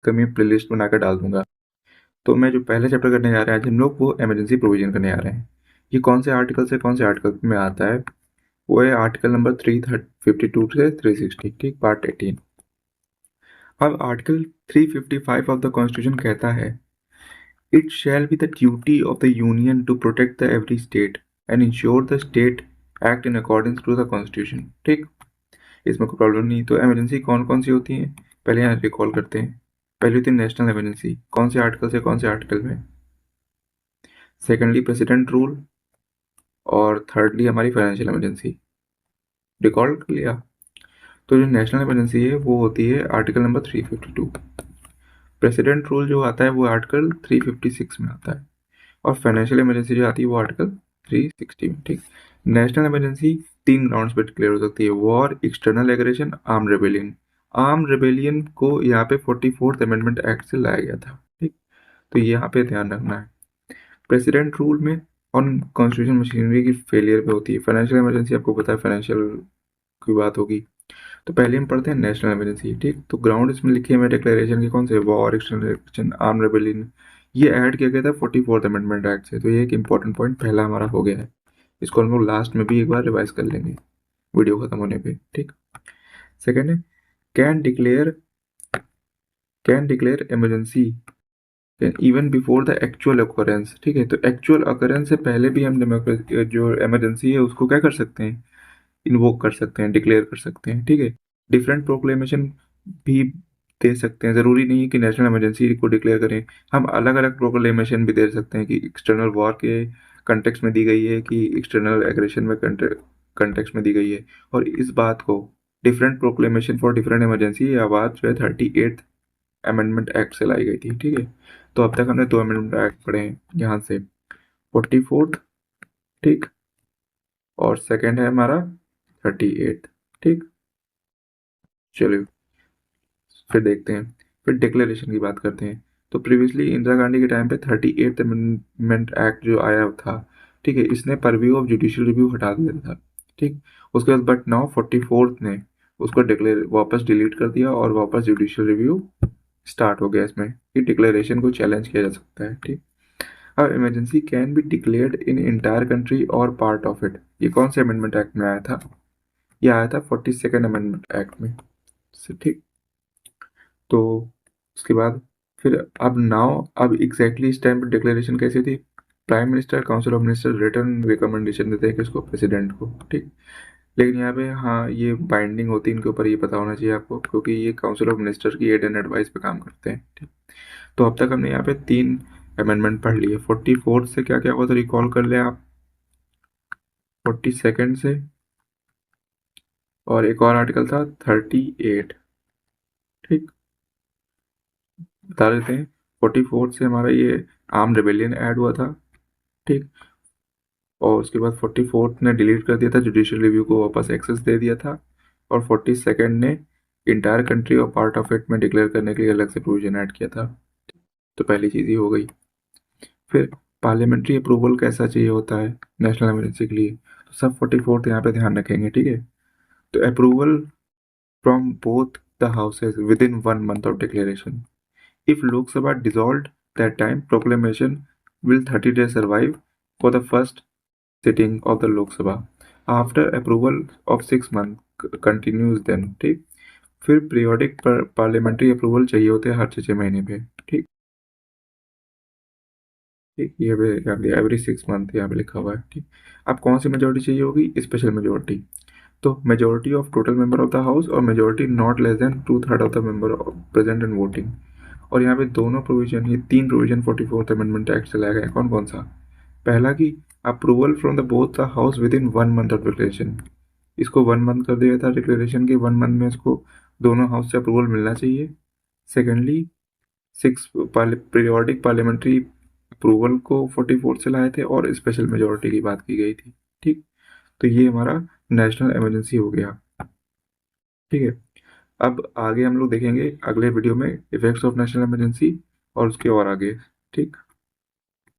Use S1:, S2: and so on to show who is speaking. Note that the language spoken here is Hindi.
S1: मैं प्ले लिस्ट बनाकर डाल दूंगा। तो मैं जो पहले चैप्टर करने जा रहे हैं आज हम लोग, वो इमरजेंसी प्रोविजन करने जा रहे हैं। ये कौन से आर्टिकल से कौन से आर्टिकल में आता है? वो है आर्टिकल नंबर 352 से 360, ठीक, पार्ट 18। अब आर्टिकल 355 ऑफ द कॉन्स्टिट्यूशन कहता है, it shall be the duty of the union to protect the every state and ensure the state act in accordance to the constitution, ठीक। इसमें कोई प्रॉब्लम नहीं। तो इमरजेंसी कौन कौन सी होती हैं, पहले यहाँ रिकॉल करते हैं। पहली होती है नेशनल इमरजेंसी, कौन से आर्टिकल से कौन से आर्टिकल में? सेकेंडली प्रेसिडेंट रूल, और थर्डली हमारी फाइनेंशियल इमरजेंसी। रिकॉल कर लिया। तो जो नेशनल इमरजेंसी है वो होती है आर्टिकल नंबर 352। प्रेसिडेंट रूल जो आता है वो आर्टिकल 356 में आता है, और फाइनेंशियल इमरजेंसी जो आती है वो आर्टिकल 360 में, ठीक। नेशनल इमरजेंसी 3 ग्राउंड्स पे डिक्लेयर हो सकती है, war, external aggression, arm rebellion. Arm rebellion को यहाँ पे 44th अमेंडमेंट एक्ट से लाया गया था, ठीक। तो यहाँ पे ध्यान रखना है। प्रेसिडेंट रूल में ऑन कॉन्स्टिट्यूशन मशीनरी की फेलियर पे होती है। फाइनेंशियल इमरजेंसी आपको पता है, फाइनेंशियल की बात होगी। तो पहले हम पढ़ते हैं नेशनल इमरजेंसी, ठीक। तो ग्राउंड इसमें लिखे हुए डिक्लेरेशन के कौन से, war, external action, arm rebellion. ये ऐड किया गया था 44th अमेंडमेंट एक्ट से। तो ये एक इंपॉर्टेंट पॉइंट पहला हमारा हो गया है। इसको हम लोग लास्ट में भी एक बार रिवाइज कर लेंगे वीडियो खत्म होने पे, ठीक। सेकेंड है can declare emergency even before the actual occurrence, ठीक है। तो एक्चुअल अकरेंस से पहले भी हम जो इमरजेंसी है उसको क्या कर सकते हैं, इन्वोक कर सकते हैं, डिक्लेयर कर सकते हैं, ठीक है। डिफरेंट प्रोक्लेमेशन भी दे सकते हैं, ज़रूरी नहीं है कि नेशनल इमरजेंसी को डिक्लेयर करें। हम अलग अलग प्रोक्लेमेशन भी दे सकते हैं कि एक्सटर्नल वॉर के कंटेक्स्ट में दी गई है, कि एक्सटर्नल एग्रेशन में कंटेक्स्ट में दी गई है। और इस बात को different proclamation for different emergency, ये आवाज़ जो है 38th अमेंडमेंट एक्ट से लाई गई थी, ठीक है। तो अब तक हमने 2 अमेंडमेंट एक्ट पढ़े हैं यहाँ से, 44th, ठीक, और सेकेंड है हमारा 38th, ठीक। चलिए फिर देखते हैं, फिर डिक्लेरेशन की बात करते हैं। तो प्रीवियसली इंदिरा गांधी के टाइम पे 38th अमेंडमेंट एक्ट जो आया था, ठीक है, इसने परव्यू ऑफ जुडिशियल रिव्यू हटा दिया था, ठीक। उसके बाद बट नाउ 44th ने उसको डिक्लेयर वापस डिलीट कर दिया, और वापस जुडिशियल रिव्यू स्टार्ट हो गया इसमें, कि डिक्लेरेशन को चैलेंज किया जा सकता है, ठीक। अब emergency can be declared in entire country और पार्ट ऑफ इट। ये कौन से अमेंडमेंट एक्ट में आया था? ये आया था 42nd अमेंडमेंट एक्ट में से, ठीक। तो उसके बाद फिर अब एग्जैक्टली इस टाइम पर डिक्लेरेशन कैसी थी? Prime minister, council of minister return recommendation देते हैं किसको, प्रेसिडेंट को, ठीक। लेकिन यहाँ पे हाँ ये बाइंडिंग होती है इनके ऊपर, ये पता होना चाहिए आपको, क्योंकि ये काउंसिल ऑफ मिनिस्टर की एड एंड एडवाइस पे काम करते हैं, ठीक। तो अब तक हमने यहाँ पे 3 अमेंडमेंट पढ़ लिए। 44 से क्या क्या हुआ तो रिकॉल कर लें आप, 42nd से, और एक और आर्टिकल था 38, ठीक, बता देते हैं। 44 से हमारा ये आर्म रेबेलियन ऐड हुआ था, ठीक। और उसके बाद 44th ने डिलीट कर दिया था, जुडिशियल रिव्यू को वापस एक्सेस दे दिया था। और 42nd ने इंटायर कंट्री और पार्ट ऑफ इट में डिक्लेयर करने के लिए अलग से प्रोविजन ऐड किया था। तो पहली चीज़ ये हो गई। फिर पार्लियामेंट्री अप्रूवल कैसा चाहिए होता है नेशनल इमरजेंसी के लिए, तो सब 44th यहाँ पे ध्यान रखेंगे, ठीक है। तो approval from both the houses with in 1 month of declaration. If Lok Sabha dissolved that time, proclamation will 30 days survive for the first sitting of the Lok Sabha. After approval of 6 months continues then, ठीक। फिर पीरियोडिक पार्लियामेंट्री अप्रूवल चाहिए होते हैं हर 6 महीने पे, ठीक। ठीक, ये पे एवरी 6 मंथ यहाँ पे लिखा हुआ है, ठीक। अब कौन सी मेजोरिटी चाहिए होगी? Special majority. तो majority of total member of the house, और majority not less than 2/3 of the member present and voting. और यहाँ पे दोनों प्रोविजन, ये 3 प्रोविजन 44th अमेंडमेंट एक्ट से लाया गया। कौन कौन सा? पहला की approval from the both the house with in 1 month of declaration. इसको 1 month कर दिया था डिक्लेरेशन के, 1 month में इसको दोनों हाउस से अप्रूवल मिलना चाहिए। सेकेंडली 6 पीरियोडिक पार्लियामेंट्री अप्रूवल को 44 से लाए थे, और स्पेशल मेजोरिटी की बात की गई थी, ठीक। तो ये हमारा नेशनल इमरजेंसी हो गया, ठीक है। अब आगे हम लोग देखेंगे अगले वीडियो में इफेक्ट्स ऑफ नेशनल इमरजेंसी और उसके और आगे, ठीक।